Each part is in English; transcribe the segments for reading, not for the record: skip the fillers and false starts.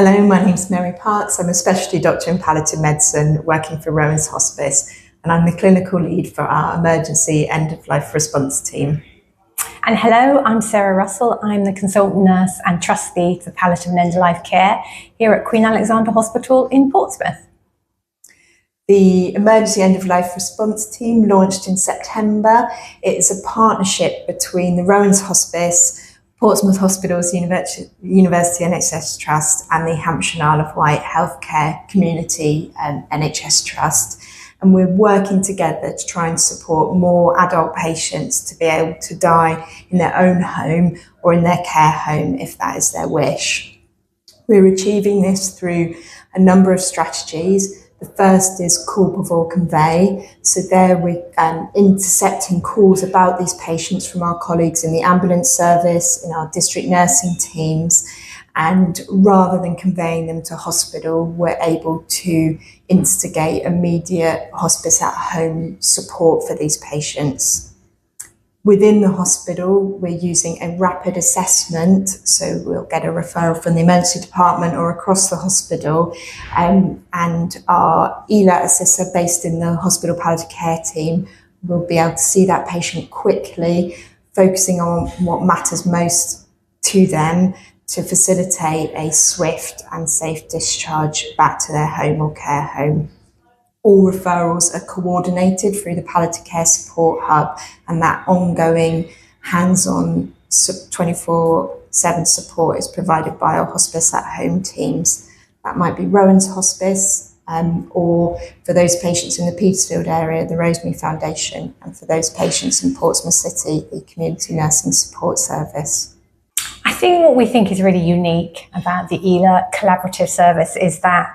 Hello, my name's Mary Parks. I'm a specialty doctor in palliative medicine working for Rowan's Hospice, and I'm the clinical lead for our emergency end-of-life response team. And hello, I'm Sarah Russell. I'm the consultant nurse and trust lead for palliative and end-of-life care here at Queen Alexandra Hospital in Portsmouth. The emergency end-of-life response team launched in September. It is a partnership between the Rowan's Hospice, Portsmouth Hospitals University NHS Trust and the Hampshire and Isle of Wight Healthcare Community NHS Trust. And we're working together to try and support more adult patients to be able to die in their own home or in their care home if that is their wish. We're achieving this through a number of strategies. The first is call before convey. So there we're intercepting calls about these patients from our colleagues in the ambulance service, in our district nursing teams, and rather than conveying them to hospital, we're able to instigate immediate hospice at home support for these patients. Within the hospital, we're using a rapid assessment, so we'll get a referral from the emergency department or across the hospital, and our ELAT assessor based in the hospital palliative care team will be able to see that patient quickly, focusing on what matters most to them to facilitate a swift and safe discharge back to their home or care home. All referrals are coordinated through the Palliative Care Support Hub, and that ongoing hands-on 24/7 support is provided by our hospice at home teams. That might be Rowan's Hospice, or for those patients in the Petersfield area, the Rosemary Foundation, and for those patients in Portsmouth City, the Community Nursing Support Service. I think what we think is really unique about the ELA collaborative service is that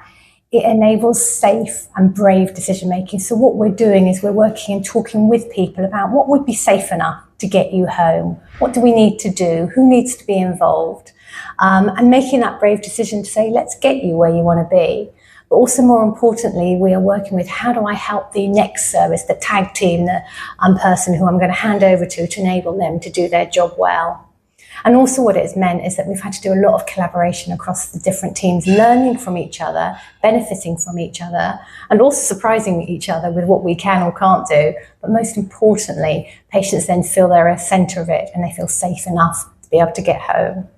it enables safe and brave decision making. So what we're doing is we're working and talking with people about what would be safe enough to get you home. What do we need to do? Who needs to be involved? And making that brave decision to say, let's get you where you want to be. But also more importantly, we are working with how do I help the next service, the tag team, the person who I'm going to hand over to enable them to do their job well. And also what it has meant is that we've had to do a lot of collaboration across the different teams, learning from each other, benefiting from each other, and also surprising each other with what we can or can't do. But most importantly, patients then feel they're a centre of it and they feel safe enough to be able to get home.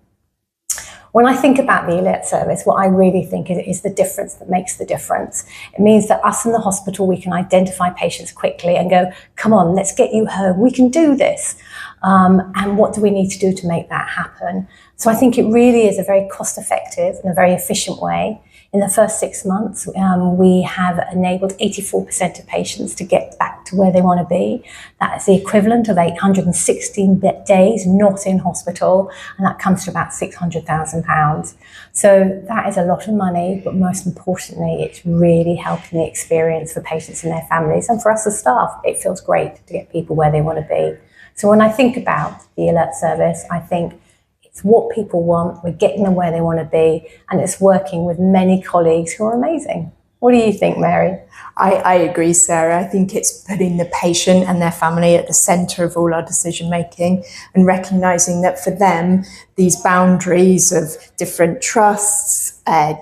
When I think about the ELAT service, what I really think is the difference that makes the difference. It means that us in the hospital, we can identify patients quickly and go, come on, let's get you home. We can do this. And what do we need to do to make that happen? So I think it really is a very cost-effective and a very efficient way. In the first 6 months, we have enabled 84% of patients to get back to where they want to be. That is the equivalent of 816 days not in hospital, and that comes to about £600,000. So that is a lot of money, but most importantly, it's really helping the experience for patients and their families. And for us as staff, it feels great to get people where they want to be. So when I think about the alert service, I think it's what people want, we're getting them where they want to be, and it's working with many colleagues who are amazing. What do you think, Mary? I agree, Sarah. I think it's putting the patient and their family at the centre of all our decision making and recognising that for them, these boundaries of different trusts,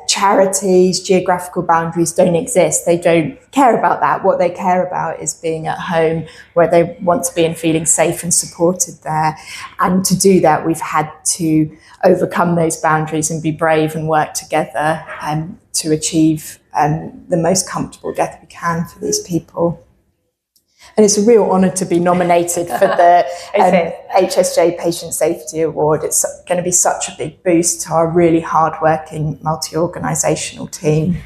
charities, geographical boundaries don't exist. They don't care about that. What they care about is being at home where they want to be and feeling safe and supported there. And to do that, we've had to overcome those boundaries and be brave and work together to achieve the most comfortable death we can for these people. And it's a real honour to be nominated for the HSJ Patient Safety Award. It's going to be such a big boost to our really hard-working multi-organisational team.